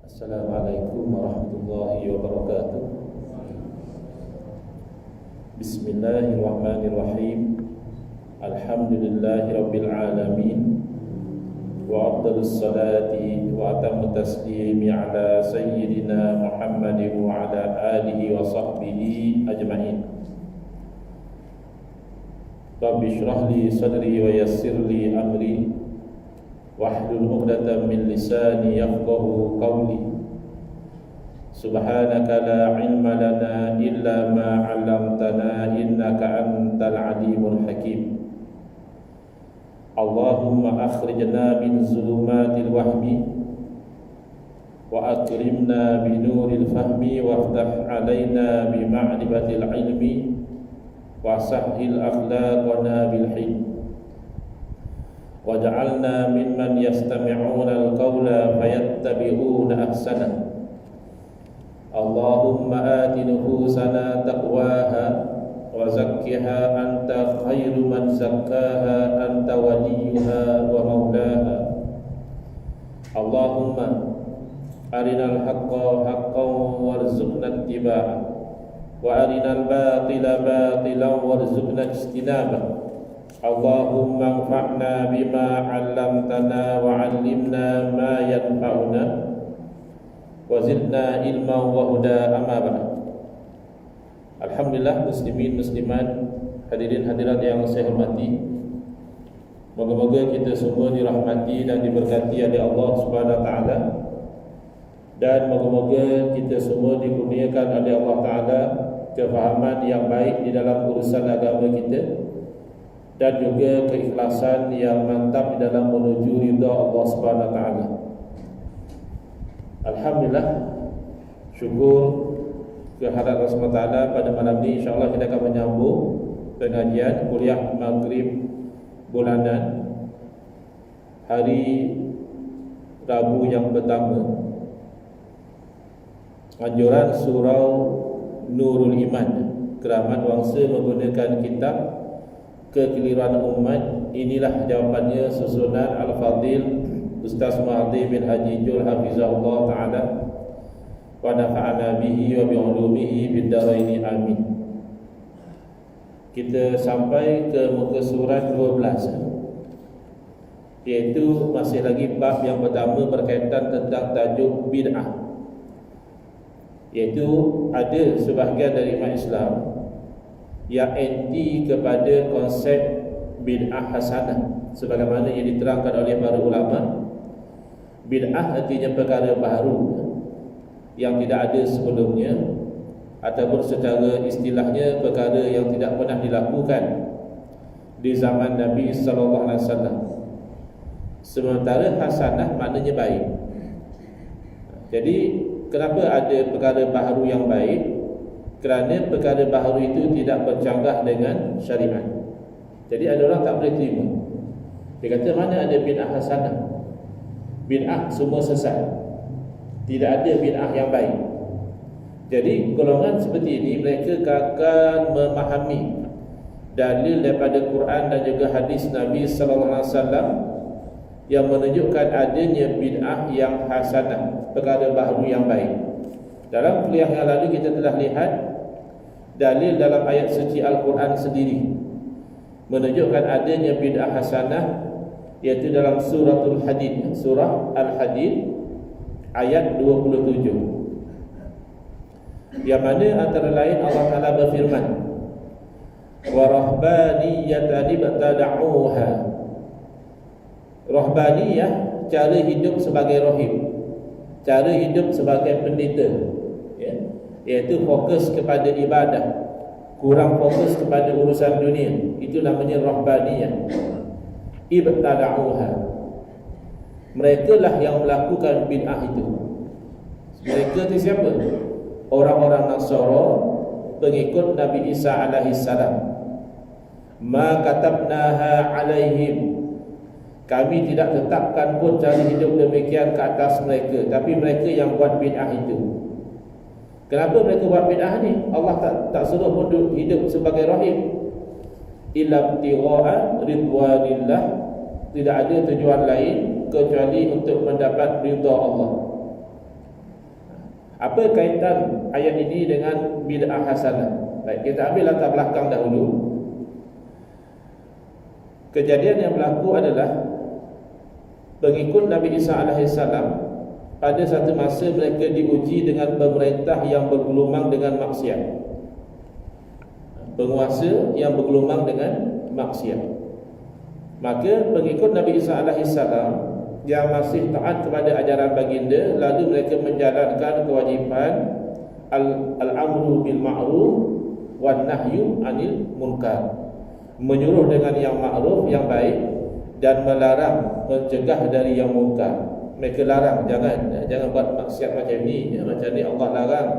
Assalamualaikum warahmatullahi wabarakatuh. Bismillahirrahmanirrahim. Alhamdulillahi rabbil alamin. Wa afdalus salati wa atammu taslimi ala sayyidina Muhammadin wa ala alihi wa sahbihi ajma'in. Rabbi shrah li sadri wa yassir li amri wahlul 'uqdatam min lisani yafqahu qawli. Subhanaka la ilma lana illa ma 'allamtana innaka antal alimul hakim. Allahumma akhrijna min zulumatil wahmi wa akrimna bi nuril fahmi waftah 'alaina bi ma'rifatil ilmi wa sahhil akhlaqana bil hilm. Waj'alna mimman yastami'una al-qawla fayattabi'una ahsana. Allahumma ati nufusana taqwaha wa zakkiha anta khairu man zakkaha anta waliyuha wa maulaha. Allahumma arinal haqqa haqqan warzuqna ittiba'ah wa arinal batila batilan warzuqna ijtinabah. Allahumma anfa'na bima 'allamtana wa 'allimna ma yanfa'una wa zidna ilman wa huda, amma ba'd. Alhamdulillah, muslimin muslimat, hadirin hadirat yang saya hormati. Moga-moga kita semua dirahmati dan diberkati oleh Allah Subhanahu wa taala, dan moga-moga kita semua dikurniakan oleh Allah taala kefahaman yang baik di dalam urusan agama kita, dan juga keikhlasan yang mantap di dalam menuju ridha Allah Subhanahu wa taala. Alhamdulillah, syukur kehadirat Allah Subhanahu wa taala, pada malam ini insya-Allah kita akan menyambung pengajian kuliah Maghrib bulanan hari Rabu yang pertama, anjuran surau Nurul Iman, keramat wangsa menggunakan kitab Kekeliruan Umat. Inilah jawapannya susunan Al-Fadil Ustaz Mahdi bin Haji Jul hafizahullah ta'ala wa nafa'ana bihi wa bi'ulumihi bid-daraini amin. Kita sampai ke muka surat 12, iaitu masih lagi bab yang pertama berkaitan tentang tajuk bid'ah. Iaitu ada sebahagian dari umat Islam yang anti kepada konsep bid'ah hasanah, sebagaimana yang diterangkan oleh para ulama. Bid'ah artinya perkara baru yang tidak ada sebelumnya, ataupun secara istilahnya perkara yang tidak pernah dilakukan di zaman Nabi sallallahu alaihi wasallam. Sementara hasanah maknanya baik. Jadi kenapa ada perkara baru yang baik? Kerana perkara baharu itu tidak bercanggah dengan syariat. Jadi ada orang tak boleh terima. Dia kata mana ada bid'ah hasanah, bid'ah semua sesat, tidak ada bid'ah yang baik. Jadi golongan seperti ini mereka akan memahami dalil daripada Quran dan juga hadis Nabi sallallahu alaihi wasallam yang menunjukkan adanya bid'ah yang hasanah, perkara baharu yang baik. Dalam kuliah yang lalu kita telah lihat dalil dalam ayat suci Al-Quran sendiri menunjukkan adanya bid'ah hasanah, iaitu dalam suratul Hadid, surah Al-Hadid ayat 27, yang mana antara lain Allah Ta'ala berfirman, wa rahbaniyatan ibtada'uha. Rahbaniyah, cara hidup sebagai rahib, cara hidup sebagai pendeta, iaitu fokus kepada ibadah, kurang fokus kepada urusan dunia. Itu namanya rahbaniyah. Ibtada'uha, mereka lah yang melakukan bid'ah itu. Mereka itu siapa? Orang-orang Nasara, pengikut Nabi Isa alaihi salam. Ma katabnaha alaihim, kami tidak tetapkan pun cara hidup demikian ke atas mereka, tapi mereka yang buat bid'ah itu. Kenapa mereka buat bid'ah ni? Allah tak suruh pun hidup sebagai rahib. Illa ibtigha'a ridwanillah, tidak ada tujuan lain kecuali untuk mendapat ridha Allah. Apa kaitan ayat ini dengan bid'ah hasanah? Baik, kita ambil latar belakang dahulu. Kejadian yang berlaku adalah pengikut Nabi Isa alaihissalam pada satu masa mereka diuji dengan pemerintah yang bergelumang dengan maksiat, penguasa yang bergelumang dengan maksiat. Maka pengikut Nabi Isa alaihissalam yang masih taat kepada ajaran baginda, lalu mereka menjalankan kewajipan al-amru bil ma'ruf wan nahyu anil munkar, menyuruh dengan yang ma'ruf, yang baik, dan melarang, mencegah dari yang munkar. Mereka larang, jangan buat maksiat macam ni, macam ni Allah larang.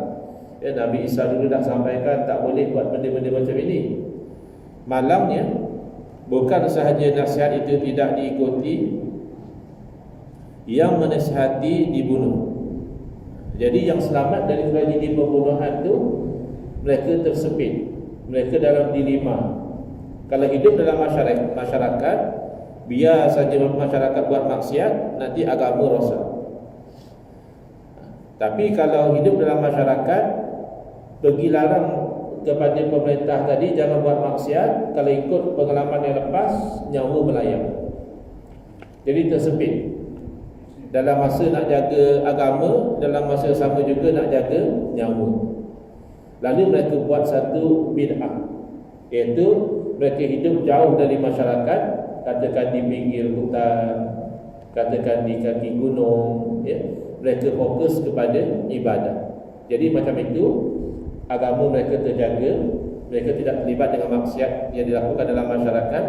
Nabi Isa dulu dah sampaikan tak boleh buat benda-benda macam ini. Malangnya, bukan sahaja nasihat itu tidak diikuti, yang menasihati dibunuh. Jadi yang selamat dari tragedi pembunuhan itu, mereka tersepit, mereka dalam dilema. Kalau hidup dalam masyarakat, biar saja masyarakat buat maksiat, nanti agama rosak. Tapi kalau hidup dalam masyarakat, pergi larang kepada pemerintah tadi jangan buat maksiat, kalau ikut pengalaman yang lepas, nyawa melayang. Jadi tersepit. Dalam masa nak jaga agama, dalam masa sama juga nak jaga nyawa. Lalu mereka buat satu bid'ah, iaitu mereka hidup jauh dari masyarakat, katakan di pinggir hutan, katakan di kaki gunung, ya. Mereka fokus kepada ibadah. Jadi macam itu agama mereka terjaga, mereka tidak terlibat dengan maksiat yang dilakukan dalam masyarakat,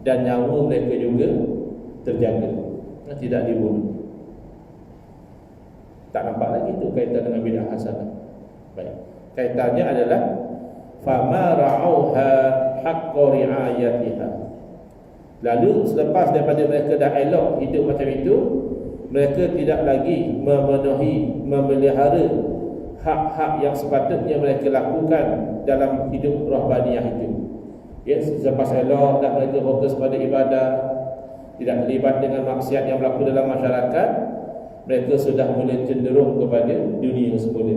dan nyawa mereka juga terjaga, tidak dibunuh. Tak nampak lagi tu kaitan dengan bid'ah hasanah. Baik, kaitannya adalah fama ra'auha haqqa ri'ayatiha. Lalu selepas daripada mereka dah elok hidup macam itu, mereka tidak lagi memelihara hak-hak yang sepatutnya mereka lakukan dalam hidup rahbaniyah itu. Ya, selepas elok dah mereka fokus pada ibadah, tidak terlibat dengan maksiat yang berlaku dalam masyarakat, mereka sudah mulai cenderung kepada dunia semula.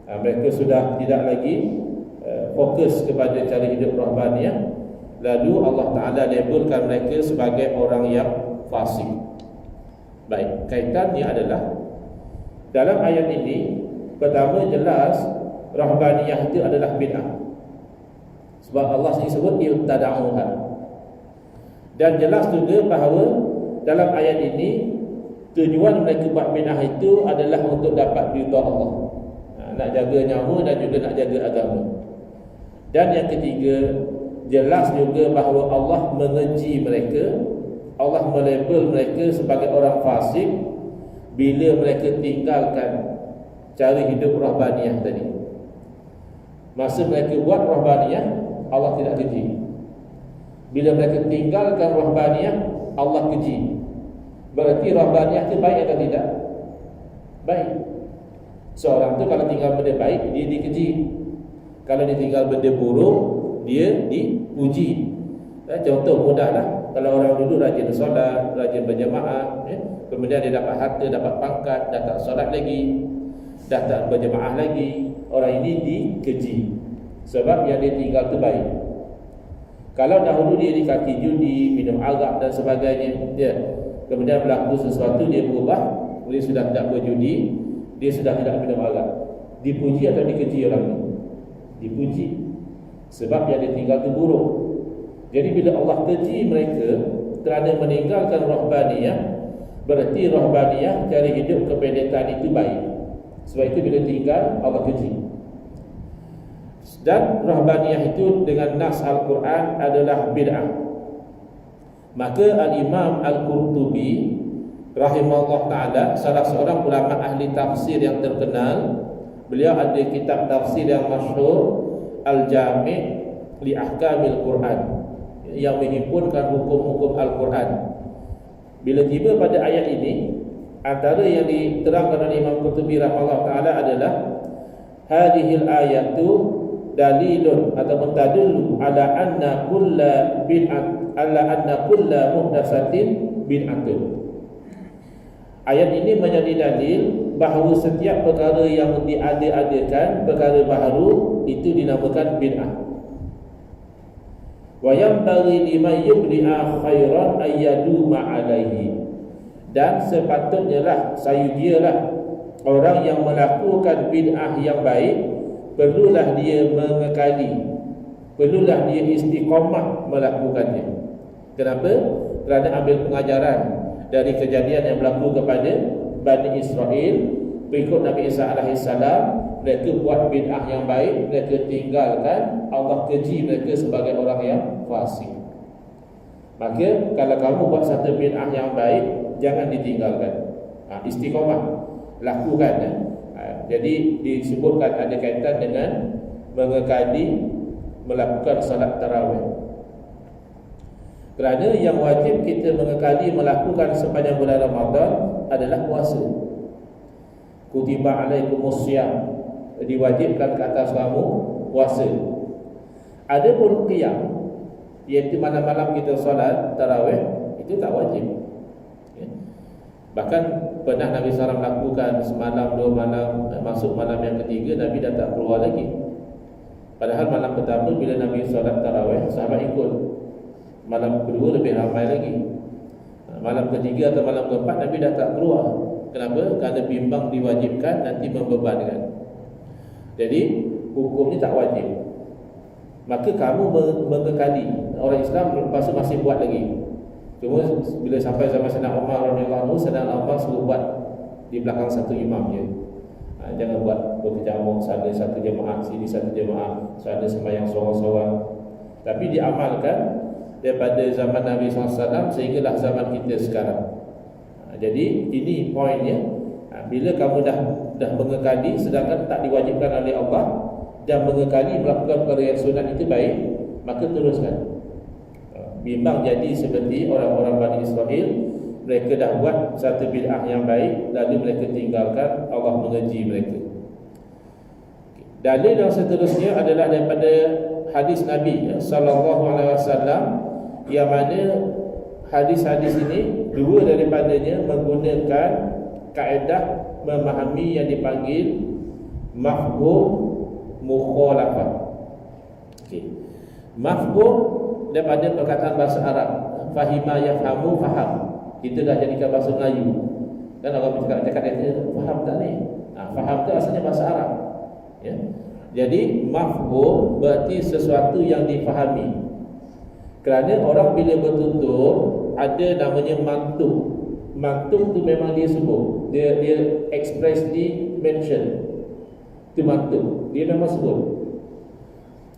Mereka sudah tidak lagi fokus kepada cara hidup rahbaniyah. Lalu Allah Ta'ala labelkan mereka sebagai orang yang fasik. Baik, kaitannya adalah dalam ayat ini, pertama jelas rahbaniyah itu adalah bid'ah, sebab Allah sendiri sebut ibtada'uha. Dan jelas juga bahawa dalam ayat ini tujuan mereka buat bid'ah itu adalah untuk dapat ridha Allah, nak jaga nyawa dan juga nak jaga agama. Dan yang ketiga, jelas juga bahawa Allah mengeji mereka, Allah melabel mereka sebagai orang fasik bila mereka tinggalkan cara hidup rahbaniyah tadi. Masa mereka buat rahbaniyah, Allah tidak keji. Bila mereka tinggalkan rahbaniyah, Allah keji. Berarti rahbaniyah itu baik atau tidak? Baik. Seorang tu kalau tinggal benda baik, dia dikeji. Kalau dia tinggal benda buruk, dia dipuji. Contoh mudahlah, kalau orang dulu rajin solat, rajin berjemaah, kemudian dia dapat harta, dapat pangkat, dah tak solat lagi, dah tak berjemaah lagi, orang ini dikeji sebab yang dia tinggal tu baik. Kalau dahulu dia di kaki judi, minum arak dan sebagainya, kemudian berlaku sesuatu, dia berubah, dia sudah tidak berjudi, dia sudah tidak minum arak, dipuji atau dikeji orang ini? Dipuji, sebab yang dia tinggal itu buruk. Jadi bila Allah keji mereka kerana meninggalkan rahbaniyah, berarti rahbaniyah, cara hidup kependekan itu baik. Sebab itu bila tinggal, Allah keji. Dan rahbaniyah itu dengan nas Al-Quran adalah bid'ah. Maka Al-Imam Al-Qurtubi rahimahullah ta'ala, salah seorang ulama ahli tafsir yang terkenal, beliau ada kitab tafsir yang masyhur, Al-Jami' li Ahkamil Quran, yang menghimpunkan hukum-hukum Al-Quran. Bila tiba pada ayat ini, antara yang diterangkan oleh Imam Qurtubi rahimahullah ta'ala adalah hadhil ayatu dalilun atau tadullu ala anna kulla bid'at ala anna kulla muhdatsatin bid'atun. Ayat ini menjadi dalil bahawa setiap perkara yang diada-adakan, perkara baharu, itu dinamakan bid'ah. Wa yanbaghi liman yubdi'a khairan ayyadu ma'alaihi. Dan sepatutnya lah, sayudialah orang yang melakukan bid'ah yang baik, perlulah dia mengekali, perlulah dia istiqamah melakukannya. Kenapa? Kerana ambil pengajaran dari kejadian yang berlaku kepada Bani Israel. Berikut Nabi Isa AS, mereka buat bid'ah yang baik, mereka tinggalkan, Allah keji mereka sebagai orang yang fasik. Maka kalau kamu buat satu bid'ah yang baik, jangan ditinggalkan, istiqamah, lakukan. Jadi disebutkan ada kaitan dengan mengekali melakukan salat tarawih. Kerana yang wajib kita mengekali melakukan sepanjang bulan Ramadan adalah puasa. Kutiba alaikumus syiyam, diwajibkan ke atas kamu puasa. Adapun qiyam, iaitu malam-malam kita solat tarawih, itu tak wajib. Bahkan pernah Nabi SAW lakukan semalam, 2 malam, masuk malam yang ketiga Nabi dah tak keluar lagi. Padahal malam pertama bila Nabi solat tarawih, sahabat ikut. Malam kedua lebih ramai lagi. Malam ketiga atau malam keempat Nabi dah tak keluar. Kenapa? Kerana bimbang diwajibkan, nanti membebankan. Jadi hukumnya tak wajib. Maka kamu mengekali. Orang Islam lepas tu masih buat lagi. Cuma bila sampai zaman Sayyidina Umar radhiyallahu anhu, Sayyidina Umar suruh buat di belakang satu imam je. Jangan buat berkecamuk, sana satu jemaah, sini satu jemaah, sana sembahyang seorang-seorang. Tapi diamalkan daripada zaman Nabi SAW sehinggalah zaman kita sekarang. Jadi ini poinnya. Bila kamu dah mengekali sedangkan tak diwajibkan oleh Allah, dan mengekali melakukan perkara yang sunat itu baik, maka teruskan. Bimbang jadi seperti orang-orang Bani Israel, mereka dah buat satu bid'ah yang baik, lalu mereka tinggalkan, Allah mengeji mereka. Dalil yang seterusnya adalah daripada hadis Nabi SAW, yang mana hadis-hadis ini dua daripadanya menggunakan kaedah memahami yang dipanggil mafhum mukhalafah. Mafhum daripada perkataan bahasa Arab, fahima yafhamu, faham. Kita dah jadikan bahasa Melayu. Kan orang cakap dia faham tak ni? Faham tu asalnya bahasa Arab. Ya. Jadi mafhum berarti sesuatu yang difahami. Kerana orang bila bertutur ada namanya mantuk. Mantuk tu memang dia sebut, dia expressly mention. Itu mantuk, dia memang sebut.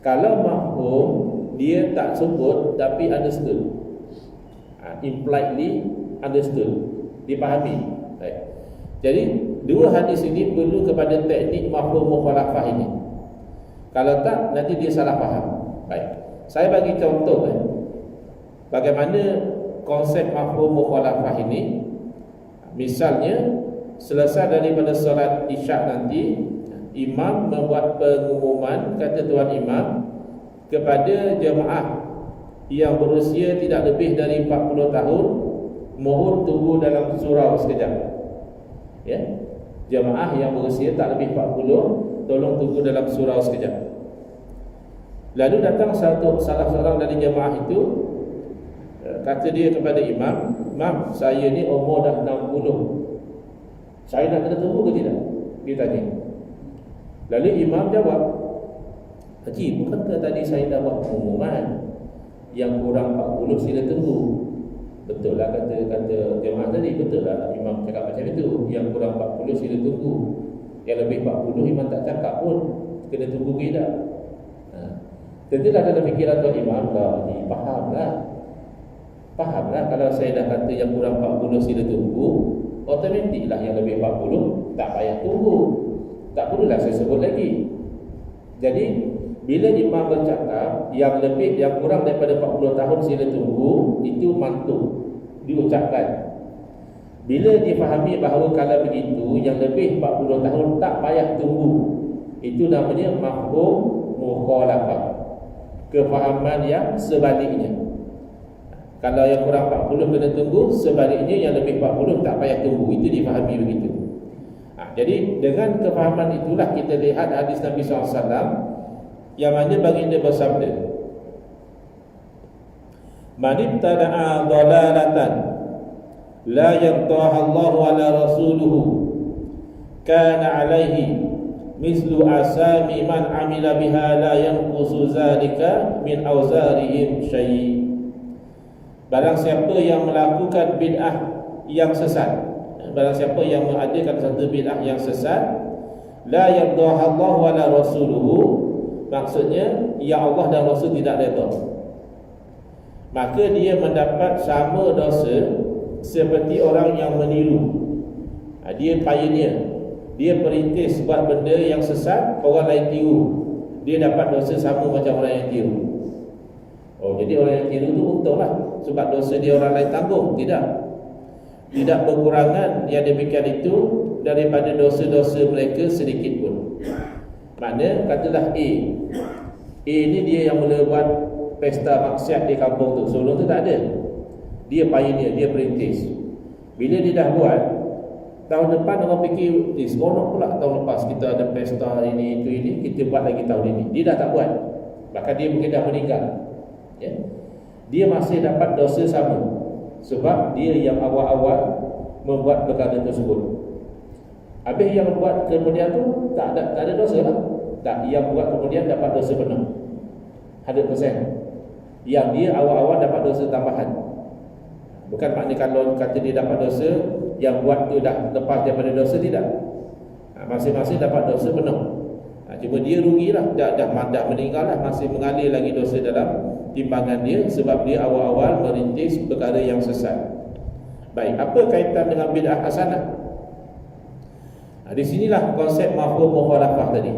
Kalau mafhum, dia tak sebut tapi understood, impliedly understood, dipahami. Baik. Jadi dua hadis ini perlu kepada teknik mafhum mukhalafah ini. Kalau tak, nanti dia salah faham. Baik. Saya bagi contoh bagaimana konsep mafhum mukhalafah ini. Misalnya selesai daripada solat isyak nanti, imam membuat pengumuman, kata tuan imam, kepada jemaah yang berusia tidak lebih dari 40 tahun, mohon tunggu dalam surau sekejap. Ya. Jemaah yang berusia tak lebih 40, tolong tunggu dalam surau sekejap. Lalu datang salah seorang dari jemaah itu, kata dia kepada imam, "Imam, saya ni umur dah 60. Saya nak kena tunggu ke tidak?" Dia tanya. Lalu imam jawab, "Haji, bukankah tadi saya dah buat pengumuman yang kurang 40 sila tunggu?" Betul lah kata jemaah tadi, betul lah imam cakap macam itu. Yang kurang 40 sila tunggu. Yang lebih 40 imam tak cakap pun kena tunggu ke tidak. Tentulah dalam fikiran tuan imam, Fahamlah kalau saya dah kata yang kurang 40 sila tunggu, automatiklah yang lebih 40 tak payah tunggu. Tak perlulah saya sebut lagi. Jadi bila imam bercakap yang kurang daripada 40 tahun sila tunggu, itu mantuk diucapkan. Bila difahami bahawa kalau begitu yang lebih 40 tahun tak payah tunggu, itu namanya mafhum mukhalafah, kefahaman yang sebaliknya. Kalau yang kurang 40 kena tunggu, sebaliknya yang lebih 40 tak payah tunggu. Itu difahami begitu. Jadi dengan kefahaman itulah kita lihat hadis Nabi SAW yang mana baginda bersabda, "Man ibtada'a dhalalatan la yardaha Allah wa la rasuluhu kana alaihi mislu asami man amila biha la yanqusu zalika min awzarihim syai'." Barang siapa yang melakukan bid'ah yang sesat, barang siapa yang mengadakan satu bid'ah yang sesat, la yardaha Allah wa la rasuluhu, maksudnya ya Allah dan Rasul tidak redha, maka dia mendapat sama dosa seperti orang yang meniru. Dia pioneer, dia perintis buat benda yang sesat, orang lain tiru, dia dapat dosa sama macam orang yang tiru. Jadi orang yang tiru tu untunglah, sebab dosa dia orang lain tanggung. Tidak berkurangan yang demikian itu daripada dosa-dosa mereka sedikit pun. Makna katalah A ni dia yang mula buat pesta maksiat di kampung tu. Sebelum tu tak ada. Dia pioneer, dia perintis. Bila dia dah buat, tahun depan orang fikir seronok pula tahun lepas kita ada pesta ini itu ini, kita buat lagi tahun ini. Dia dah tak buat. Bahkan dia mungkin dah meninggal. Dia masih dapat dosa sama, sebab dia yang awal-awal membuat perkara tersebut. Habis yang buat kemudian tu tak ada dosa lah. Tak, yang buat kemudian dapat dosa penuh 100%. Yang dia awal-awal dapat dosa tambahan. Bukan makna kalau kata dia dapat dosa, yang buat tu dah lepas daripada dosa, tidak. Masing-masing dapat dosa penuh. Cuma dia rugilah, dah meninggal lah, masih mengalir lagi dosa dalam timbangan dia, sebab dia awal-awal merintis perkara yang sesat. Baik, apa kaitan dengan bid'ah hasanah? Di sinilah konsep mafhum mukhalafah tadi.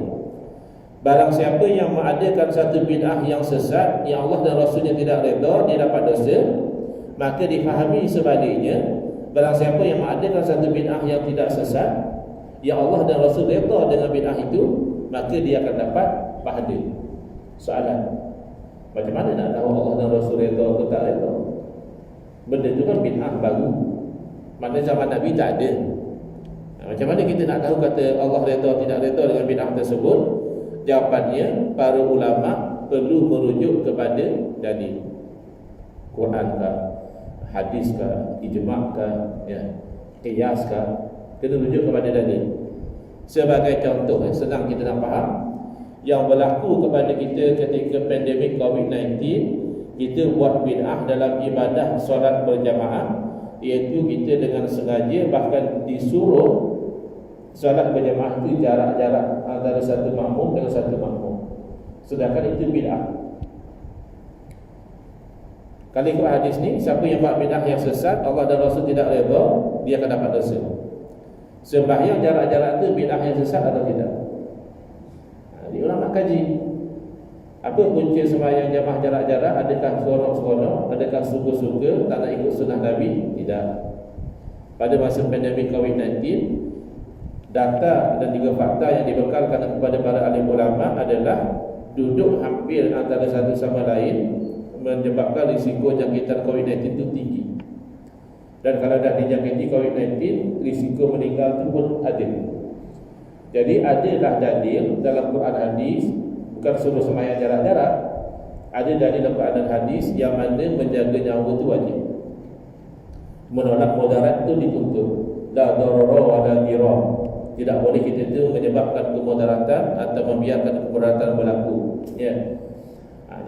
Barang siapa yang mengadakan satu bid'ah yang sesat, yang Allah dan Rasulnya tidak redha, dia dapat dosa. Maka difahami sebaliknya, barang siapa yang mengadakan satu bid'ah yang tidak sesat, yang Allah dan Rasul redha dengan bid'ah itu, maka dia akan dapat pahala. Soalan, macam mana nak tahu Allah dan Rasul redha atau tak redha? Benda itu kan bid'ah baru, mana zaman Nabi tak ada. Macam mana kita nak tahu kata Allah redha tidak redha dengan bid'ah tersebut? Jawapannya, para ulama perlu merujuk kepada dalil. Quran kah, hadis kah, ijma' kah, qiyas kah, kena rujuk kepada dalil. Sebagai contoh, senang kita nak faham, yang berlaku kepada kita ketika pandemik COVID-19, kita buat bid'ah dalam ibadah solat berjamaah, iaitu kita dengan sengaja bahkan disuruh solat berjamaah itu jarak-jarak antara satu makmum dengan satu makmum, sedangkan itu bid'ah. Kalau ikut hadis ni, siapa yang buat bid'ah yang sesat, Allah dan Rasul tidak redha, dia akan dapat dosa. Sembahyang jarak-jarak itu bid'ah yang sesat atau tidak? Dia ulama kaji, apa punca sembahyang jamaah jarak-jarak? Adakah seronok-seronok? Adakah suka-suka? Tak nak ikut sunnah Nabi? Tidak. Pada masa pandemik COVID-19, data dan juga fakta yang dibekalkan kepada para alim ulama adalah duduk hampir antara satu sama lain menyebabkan risiko jangkitan COVID-19 itu tinggi. Dan kalau dah dijangkiti COVID-19, risiko meninggal itu pun ada. Jadi adalah dalil dalam Quran hadis, bukan suruh sembahyang jarak-jarak. Ada dalil dalam Quran dan hadis yang mana menjaga nyawa itu wajib. Menolak mudarat itu dituntut. La darara wa la dirar. Tidak boleh kita itu menyebabkan kemudaratan atau membiarkan kemudaratan berlaku.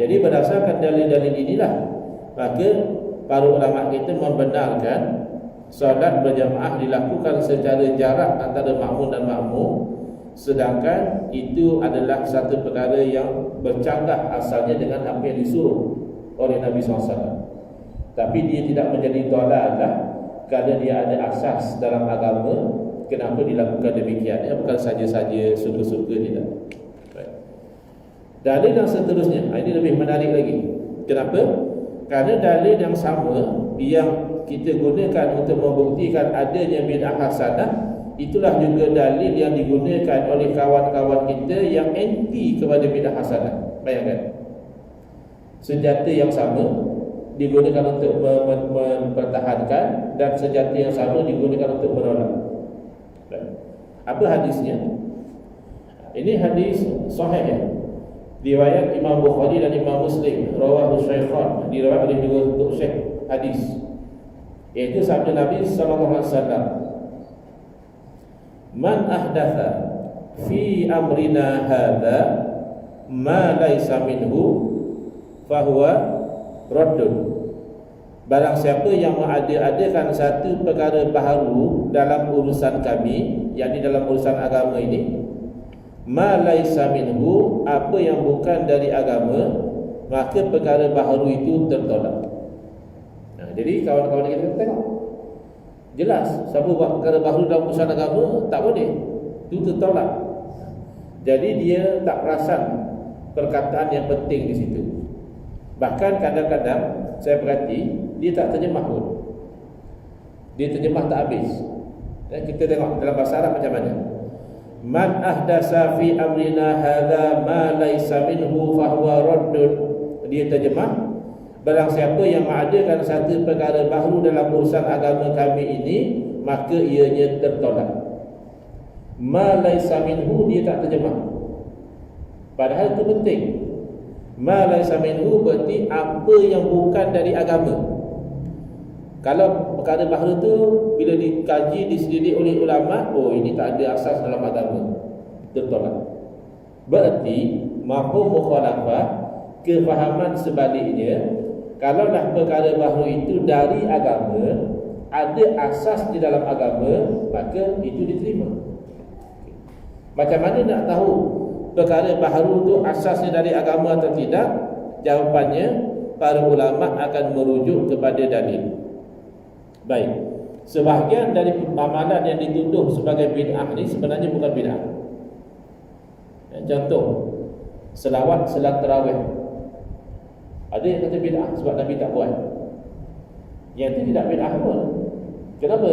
Jadi berdasarkan dalil-dalil inilah, maka para ulama kita membenarkan solat berjamaah dilakukan secara jarak antara makmum dan makmum, sedangkan itu adalah satu perkara yang bercanggah asalnya dengan apa yang disuruh oleh Nabi SAW. Tapi dia tidak menjadi dalalah kerana dia ada asas dalam agama kenapa dilakukan demikian. Bukan saja-saja suka-suka, tidak. Dalil yang seterusnya, ini lebih menarik lagi. Kenapa? Kerana dalil yang sama yang kita gunakan untuk membuktikan adanya bid'ah hasanah, itulah juga dalil yang digunakan oleh kawan-kawan kita yang anti kepada bid'ah hasanah. Bayangkan, senjata yang sama digunakan untuk mempertahankan, dan senjata yang sama digunakan untuk menolak. Apa hadisnya? Ini hadis sahih ya. Riwayat Imam Bukhari dan Imam Muslim, rawahu Syaikhan, diriwayatkan oleh dua syekh hadis. Iaitu sabda Nabi sallallahu alaihi wasallam, "Man ahdatha fi amrina hadza ma laysa minhu fahuwa raddun." Barang siapa yang mengada-adakan satu perkara baharu dalam urusan kami, yakni dalam urusan agama ini, ma laysa minhu, apa yang bukan dari agama, maka perkara baharu itu tertolak. Jadi kawan-kawan kita tengok, jelas siapa buat perkara baharu dalam urusan agama, tak boleh, itu tertolak. Jadi dia tak perasan perkataan yang penting di situ. Bahkan kadang-kadang saya perhati, dia tak terjemah pun. Dia terjemah tak habis. Kita tengok dalam bahasa Arab macam mana. Man ahdasa fi amrina hadza ma laysa minhu fahuwa raddun. Dia terjemah, barang siapa yang mengadakan satu perkara baru dalam urusan agama kami ini, maka ianya tertolak. Ma laysa minhu dia tak terjemah, padahal itu penting. Ma laysa minhu berarti apa yang bukan dari agama. Kalau perkara baharu tu bila dikaji, diselidik oleh ulama, oh ini tak ada asas dalam agama, tertolak. Berarti mafhum mukhalafah, kefahaman sebaliknya, kalaulah perkara baharu itu dari agama, ada asas di dalam agama, maka itu diterima. Macam mana nak tahu perkara baharu itu asasnya dari agama atau tidak? Jawapannya, para ulama akan merujuk kepada dalil. Baik, sebahagian dari amalan yang dituduh sebagai bid'ah ni sebenarnya bukan bid'ah. Contoh, selawat salat tarawih, ada yang kata bid'ah sebab Nabi tak buat. Yang itu tidak bid'ah pun. Kenapa?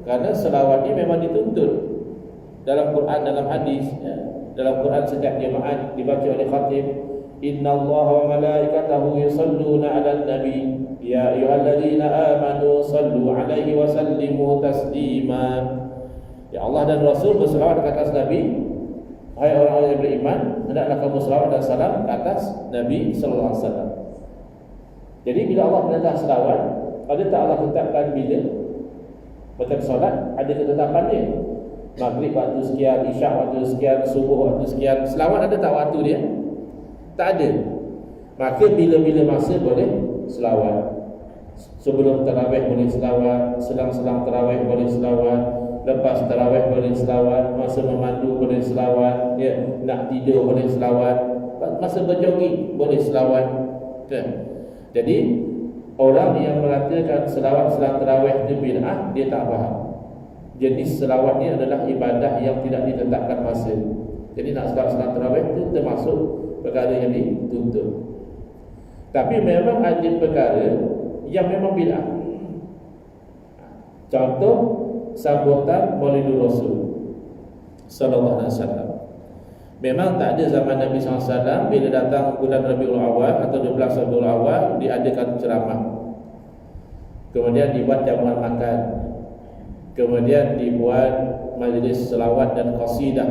Karena selawat ni memang dituntut dalam Quran, dalam hadis. Dalam Quran setiap jemaat dibaca oleh khatib, innallaha wa malaikatahu yusalluna 'alan nabi ya ayyuhalladzina amanu sallu 'alaihi wa sallimu taslima. Ya Allah dan Rasul berselawat ke atas Nabi. Hai orang-orang yang beriman, hendaklah kamu selawat dan salam ke atas Nabi sallallahu alaihi wasallam. Jadi bila Allah perintah selawat, ada tak Allah tetapkan bila? Betul solat ada ketetapannya. Maghrib waktu sekian, isyak waktu sekian, subuh waktu sekian. Selawat ada tak waktu dia? Tak ada. Maka bila-bila masa boleh selawat. Sebelum tarawih boleh selawat, selang-selang tarawih boleh selawat, lepas tarawih boleh selawat, masa memandu boleh selawat, ya, nak tidur boleh selawat, masa berjogging boleh selawat. Jadi orang yang mengatakan selawat selang tarawih itu bid'ah, dia tak faham. Jenis selawat ni adalah ibadah yang tidak ditetapkan masa. Jadi nak selawat selang tarawih itu termasuk perkara yang dituntut. Tapi memang ada perkara yang memang bid'ah. Contoh, sambutan Maulidur Rasul sallallahu alaihi wasallam. Memang tak ada zaman Nabi sallallahu alaihi wasallam bila datang bulan Rabiul Awal atau 12 Rabiul Awal diadakan ceramah. Kemudian dibuat jamuan makan. Kemudian dibuat majlis selawat dan qasidah.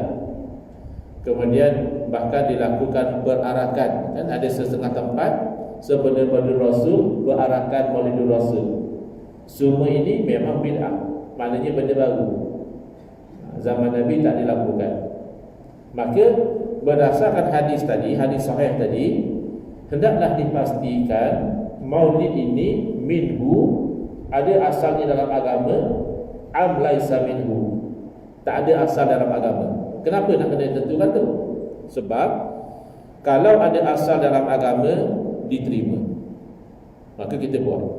Kemudian bahkan dilakukan berarakan. Kan ada setengah tempat sebenar-benar Rasul berarakan Maulidur Rasul. Semua ini memang bid'ah, maknanya benda baru. Zaman Nabi tak dilakukan. Maka berdasarkan hadis tadi, hadis sahih tadi, hendaklah dipastikan maulid ini minhu, ada asalnya dalam agama, am laisa minhu, tak ada asal dalam agama. Kenapa nak kena tentukan tu? Sebab kalau ada asal dalam agama, diterima, maka kita buat.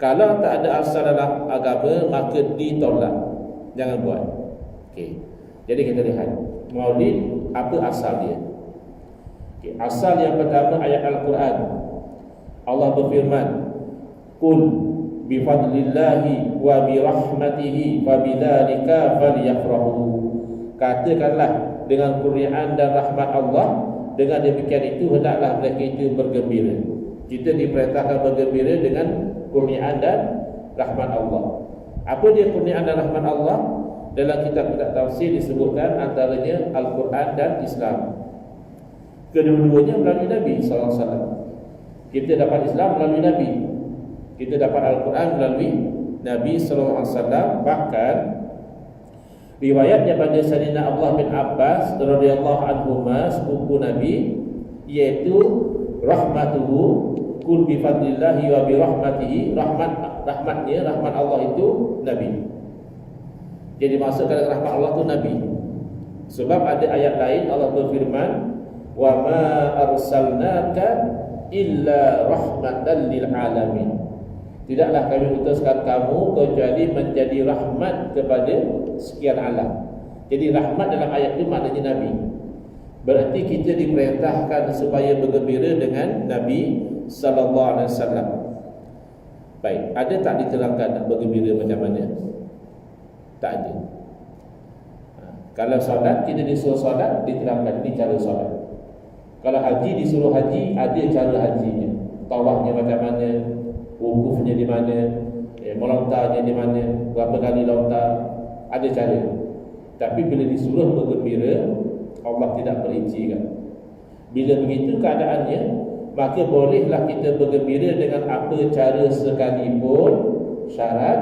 Kalau tak ada asal dalam agama, maka ditolak, jangan buat. Okey. Jadi kita lihat maulid, apa asal dia? Okay. Asal yang pertama ayat Al-Quran. Allah berfirman, qul bifadlillahi wa birahmatihi fabidzalika falyafrahu. Katakanlah dengan kurniaan dan rahmat Allah, dengan demikian itu hendaklah mereka itu bergembira. Kita diperintahkan bergembira dengan kurniaan dan rahmat Allah. Apa dia kurniaan dan rahmat Allah? Dalam kitab-kitab tafsir disebutkan antaranya Al-Quran dan Islam. Kedua-duanya melalui Nabi SAW. Kita dapat Islam melalui Nabi, kita dapat Al-Quran melalui Nabi SAW. Bahkan riwayat daripada Sayyidina Abdullah bin Abbas radhiyallahu anhuma, sepupu Nabi, iaitu rahmatuhu kul bi fadlillahi wa bi rahmatihi, rahmatnya, rahmat Allah itu Nabi. Jadi maksudkan rahmat Allah itu Nabi. Sebab ada ayat lain Allah berfirman, wa ma arsalnaka illa rahmatan lil alamin. Tidaklah kami utuskan kamu kecuali menjadi rahmat kepada sekian alam. Jadi rahmat dalam ayat itu maknanya Nabi. Berarti kita diperintahkan supaya bergembira dengan Nabi sallallahu alaihi wasallam. Baik, ada tak diterangkan nak bergembira macam mana? Tak ada. Kalau solat, kita disuruh solat, diterangkan ini cara solat. Kalau haji, disuruh haji, ada cara hajinya. Tawafnya macam mana, wukufnya di mana, melontanya di mana, berapa kali lontar, ada cara. Tapi bila disuruh bergembira, Allah tidak perincikan. Bila begitu keadaannya, maka bolehlah kita bergembira dengan apa cara sekalipun, syarat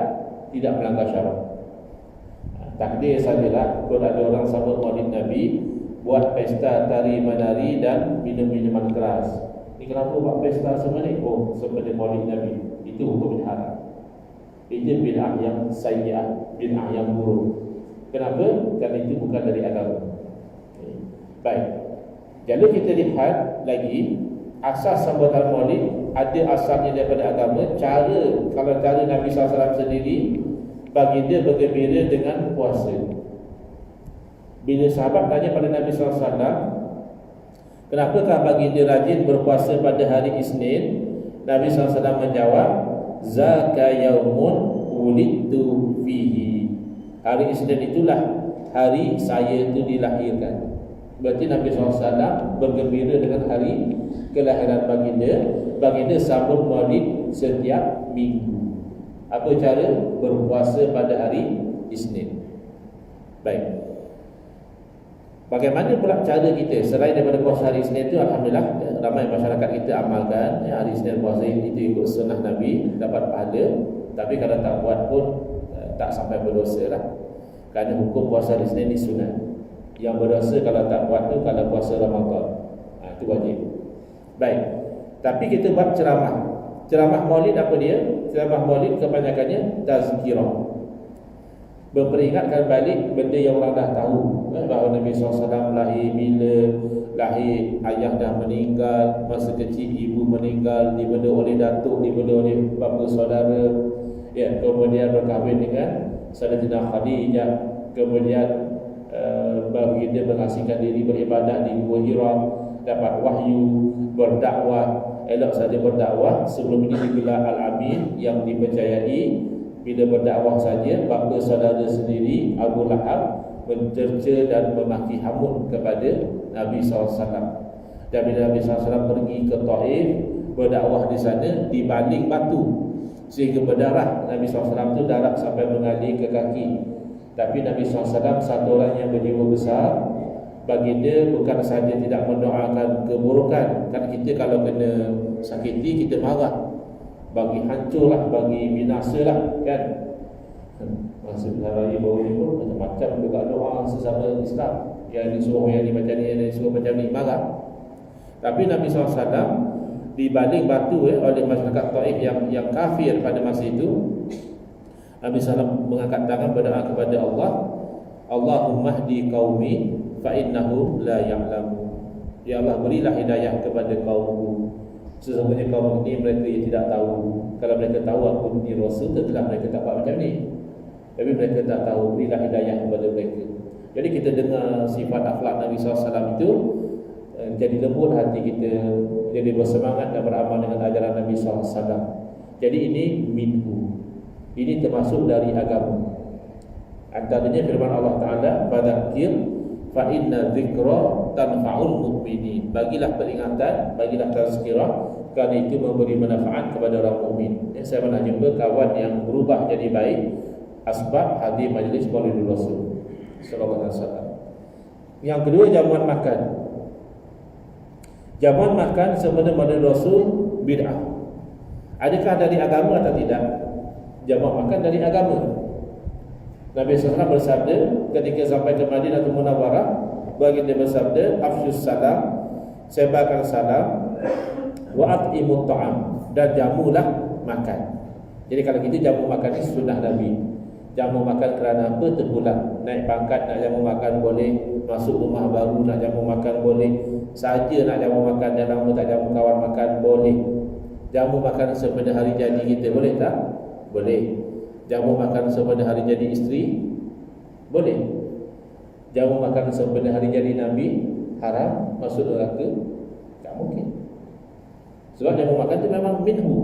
tidak melanggar syarat. Takdir sajalah kalau ada orang sambut Maulid Nabi, buat pesta tari menari dan minum-minuman keras. Ini kenapa buat pesta semua ni? Oh, seperti Maulid Nabi. Itu hukum haram. Itu bid'ah yang sayyi'ah, bid'ah yang buruk. Kenapa? Kerana itu bukan dari agama. Baik. Jadi kita lihat lagi asas sambutan Maulid, ada asalnya daripada agama. Kalau cara Nabi SAW sendiri, bagi dia bergembira dengan puasa. Bila sahabat tanya pada Nabi SAW, kenapakah bagi dia rajin berpuasa pada hari Isnin? Nabi SAW menjawab, zaka yaumun wulidtu fihi. Hari Isnin itulah hari saya itu dilahirkan. Berarti Nabi SAW bergembira dengan hari kelahiran baginda. Baginda sambut Maulid setiap minggu. Apa cara? Berpuasa pada hari Isnin. Baik. Bagaimana pula cara kita selain daripada puasa hari Isnin itu? Alhamdulillah ramai masyarakat kita amalkan hari Isnin puasa itu ikut sunnah Nabi, dapat pahala. Tapi kalau tak buat pun tak sampai berdosa lah. Kerana hukum puasa hari Isnin ini sunat. Yang berdosa kalau tak buat tu kalau puasa Ramadan. Itu wajib. Baik. Tapi kita buat ceramah. Ceramah Maulid apa dia? Ceramah Maulid kebanyakannya tazkirah, memperingatkan balik benda yang orang dah tahu, bahawa Nabi SAW lahir bila, lahir ayah dah meninggal, masa kecil ibu meninggal, dibela oleh datuk, dibela oleh bapa saudara, ya, kemudian berkahwin dengan Sayyidatina Khadijah, kemudian baginda mengasingkan diri beribadat di Gua Hira, dapat wahyu, berdakwah. Elok saja berdakwah. Sebelum ini digelar Al-Amin, yang dipercayai bila berdakwah saja bapa saudara sendiri Abu Lahab mencerca dan memaki hamun kepada Nabi SAW. Dan bila Nabi SAW pergi ke Taif berdakwah di sana, dibaling batu sehingga berdarah. Nabi SAW itu darah sampai mengalir ke kaki. Tapi Nabi SAW satu orang yang berjiwa besar. Baginda bukan sahaja tidak mendoakan keburukan. Kan kita kalau kena sakiti, kita marah, bagi hancurlah, bagi binasalah, kan? Masa hari baru ni pun macam-macam juga doa sesama Islam. Yang disuruh yang ni macam ni, yang disuruh macam ni, marah. Tapi Nabi SAW dibaling batu oleh masyarakat Taif yang kafir pada masa itu. Nabi SAW mengangkat tangan berdoa kepada Allah, Allahumma hdi qaumi fa innahum la ya'lamun. Ya Allah, berilah hidayah kepada kaumku. Sesungguhnya kaum ini mereka yang tidak tahu. Kalau mereka tahu aku ni rasul, tentulah mereka tak buat macam ni. Tapi mereka tak tahu, berilah hidayah kepada mereka. Jadi kita dengar sifat akhlak Nabi SAW itu, jadi lembut hati kita, jadi bersemangat dan beramal dengan ajaran Nabi SAW. Jadi ini minhu, ini termasuk dari agama. Antaranya firman Allah Ta'ala, fadzakir fa inna dzikra tanfa'ul mu'minin. Bagilah peringatan, bagilah tazkirah, kerana itu memberi manfaat kepada orang mukmin. Saya pernah jumpa kawan yang berubah jadi baik asbab hadir majlis Maulidul Rasul sallallahu alaihi wasallam. Yang kedua, jamuan makan. Jamuan makan sebelum Maulidul Rasul bid'ah. Adakah dari agama atau tidak? Jamuan makan dari agama. Nabi SAW bersabda ketika sampai ke Madinah Munawwarah, baginda bersabda, afsyus salam, sebarkan salam, wa at'imut ta'am, dan jamulah makan. Jadi kalau kita jamu makan ini sunnah Nabi. Jamu makan kerana apa? Terpulang. Naik pangkat nak jamu makan boleh, masuk rumah baru nak jamu makan boleh, saja nak jamu makan dan lama tak jamu kawan makan boleh. Jamu makan sepada hari jadi kita boleh tak? Boleh. Jamu makan sepada hari jadi isteri boleh. Jamu makan sepada hari jadi Nabi haram, masuk neraka? Tak mungkin. Sebab jamu makan itu memang minhu,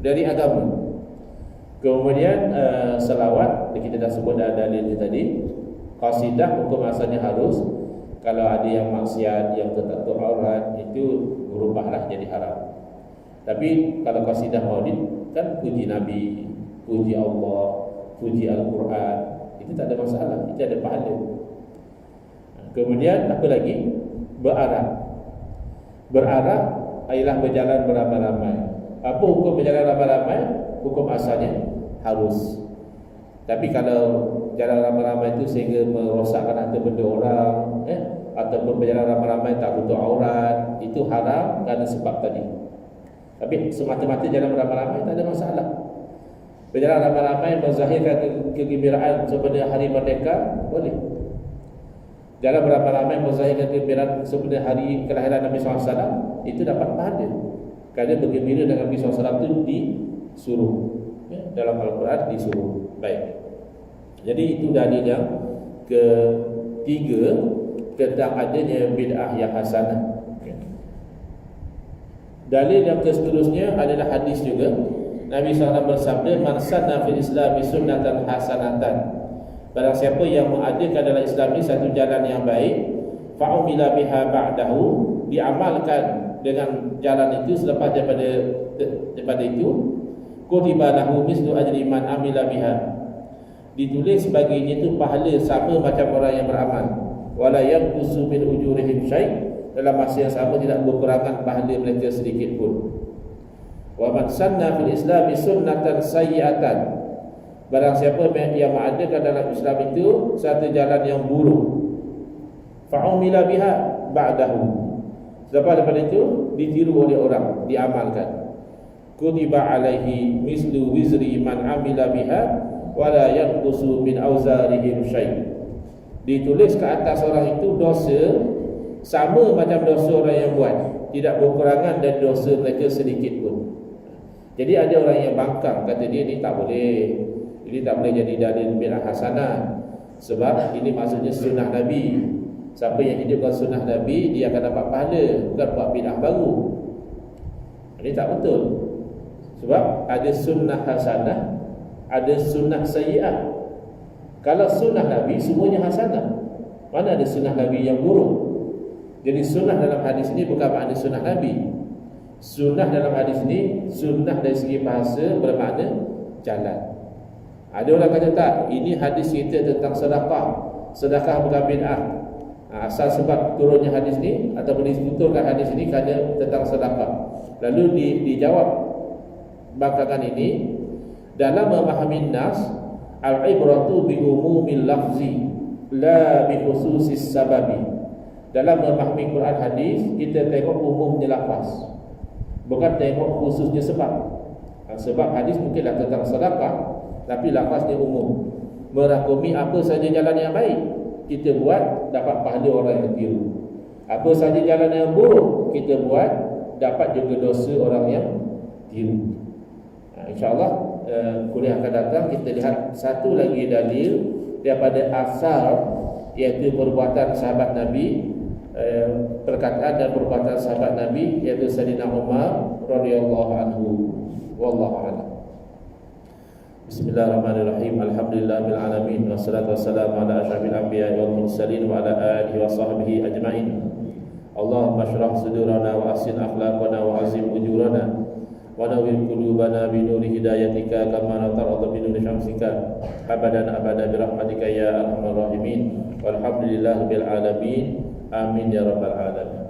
dari agama. Kemudian selawat, kita dah sebut dah dalil tadi. Qasidah hukum asalnya harus. Kalau ada yang maksiat, yang tertutup aurat, itu berubahlah jadi haram. Tapi kalau qasidah maulid kan puji Nabi, puji Allah, puji Al-Quran, itu tak ada masalah, itu ada pahala. Kemudian apa lagi? Berarak. Berarak ialah berjalan beramai-ramai. Apa hukum berjalan ramai-ramai? Hukum asalnya harus. Tapi kalau jalan ramai-ramai itu sehingga merosakkan harta benda orang, ataupun berjalan ramai-ramai tak tutup aurat, itu haram kerana sebab tadi. Tapi semata-mata jalan ramai-ramai tak ada masalah. Berjalan ramai-ramai menzahirkan kegembiraan sebenarnya hari merdeka, boleh. Jalan beramai-ramai menzahirkan kegembiraan sebenarnya hari kelahiran Nabi SAW, itu dapat pahala. Kerana bergembira dengan Nabi SAW itu disuruh, dalam Al-Quran disuruh. Baik. Jadi itu dalil yang ketiga tentang adanya bid'ah yang hasanah. Dalil yang seterusnya adalah hadis juga. Nabi SAW bersabda, man sanna fil islami sunnatan hasanatan, barang siapa yang mengadakan dalam Islam ini satu jalan yang baik, fa'umila biha ba'dahu, diamalkan dengan jalan itu selepas daripada itu, kutiba lahu mislu ajri man amila biha, ditulis baginya itu pahala sama macam orang yang beramal, wala yanqusu min ujurihim syai', dalam masa yang sama tidak berkurangan pahala mereka sedikit pun. Wa man sanna fil islami sunnatan sayyi'atan, barang siapa yang mengadakan dalam Islam itu satu jalan yang buruk, fa'umila biha ba'dahu, selepas daripada itu ditiru oleh orang, diamalkan, kutiba alaihi mislu wizri man amila biha wala yanqusu min auzarihim syai', ditulis ke atas orang itu dosa sama macam dosa orang yang buat, tidak berkurangan dan dosa mereka sedikit pun. Jadi ada orang yang bangkang, kata dia ni tak boleh, ini tak boleh jadi dalil bid'ah hasanah, sebab ini maksudnya sunnah Nabi. Siapa yang hidupkan sunnah Nabi, dia akan dapat pahala, bukan buat bid'ah baru. Ini tak betul. Sebab ada sunnah hasanah, ada sunnah sayyi'ah. Kalau sunnah Nabi semuanya hasanah, mana ada sunnah Nabi yang buruk? Jadi sunnah dalam hadis ini bukan makna sunnah Nabi. Sunnah dalam hadis ini, sunnah dari segi bahasa bermakna jalan. Ada orang kata tak, ini hadis cerita tentang sedekah, sedekah bukan bid'ah. Asal sebab turunnya hadis ini ataupun dituturkan hadis ini kerana tentang sedekah. Lalu dijawab bangkangan ini, dalam memahami nas, al-ibratu bi umumil lafzi la bi khususis sababi. Dalam memahami Quran hadis, kita tengok umumnya lafaz, bukan tengok khususnya sebab. Sebab hadis mungkinlah tentang sedekah, tapi lafaznya umum, merangkumi apa saja jalan yang baik kita buat, dapat pahala orang yang tiru. Apa saja jalan yang buruk kita buat, dapat juga dosa orang yang tiru. InsyaAllah kuliah akan datang kita lihat satu lagi dalil daripada asal, iaitu perbuatan sahabat Nabi, perkataan dan perbuatan sahabat Nabi, iaitu Sayyidina Umar radhiyallahu anhu. Wallahu a'lam. Bismillahirrahmanirrahim. Alhamdulillahil alamin, wassalatu wassalamu ala asyrafil anbiya'i wal mursalin wa ala alihi wa sahbihi ajma'in. Allahumma shrah sudurana wa ahsin akhlaqana wa azim ujurana wa nawwir qulubana bi nuri hidayatika kama tarada bi nuri syamsika abadan abada bi rahmatika ya arhamar rahimin walhamdulillahi bil alamin amin ya rabbal alamin.